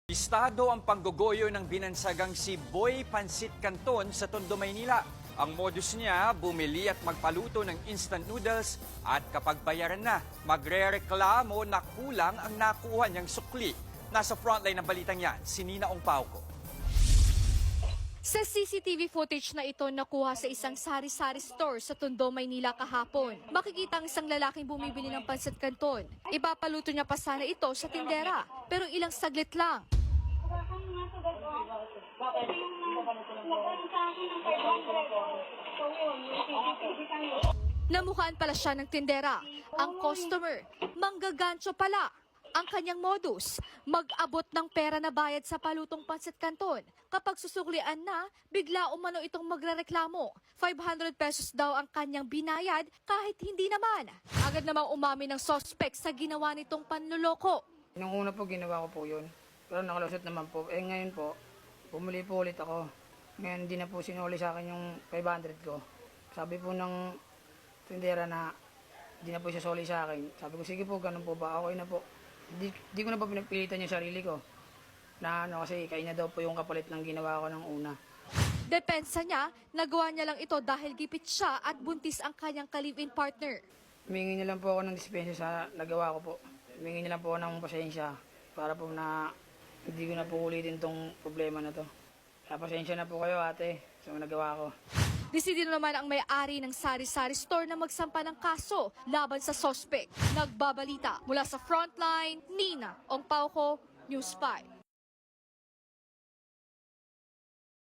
Estado ang panggogoyo ng binansagang si Boy Pansit Canton sa Tondo, Maynila. Ang modus niya, bumili at magpaluto ng instant noodles at kapag bayaran na, magrereklamo na kulang ang nakuha niyang sukli. Nasa frontline ng balitang yan, si Nina Ongpauco. Sa CCTV footage na ito nakuha sa isang sari-sari store sa Tondo, Maynila kahapon. Makikita ang isang lalaking bumibili ng pansit canton. Ipapaluto niya pa sana ito sa tindera, pero ilang saglit lang. Namukhaan pala siya ng tindera. Ang customer, manggagancho pala. Ang kanyang modus, mag-abot ng pera na bayad sa palutong pansit canton. Kapag susuklian na, bigla umano itong magrereklamo. 500 pesos daw ang kanyang binayad kahit hindi naman. Agad namang umamin ng suspect sa ginawa nitong panluloko. Nung una po ginawa ko po yun, pero nakalusot naman po. Ngayon po, bumuli po ulit ako. Ngayon hindi na po sinuli sa akin yung 500 ko. Sabi po ng tindera na hindi na po siya soli sa akin. Sabi ko, sige po, ganun po ba? Okay na po. Di ko na po pinagpilitan yung sarili ko. Na kasi kaya niya daw po yung kapalit ng ginawa ko ng una. Depensa niya, nagawa niya lang ito dahil gipit siya at buntis ang kanyang ka-live-in partner. Humingi niya lang po ako ng dispensa sa nagawa ko po. Humingi niya lang po ako ng pasensya para po na hindi ko na po ulitin tong problema na to. Kaya pasensya na po kayo ate sa nagawa ko. Desidido naman ang may-ari ng sari-sari store na magsampa ng kaso laban sa suspect. Nagbabalita mula sa frontline, Nina Ongpauco, News 5.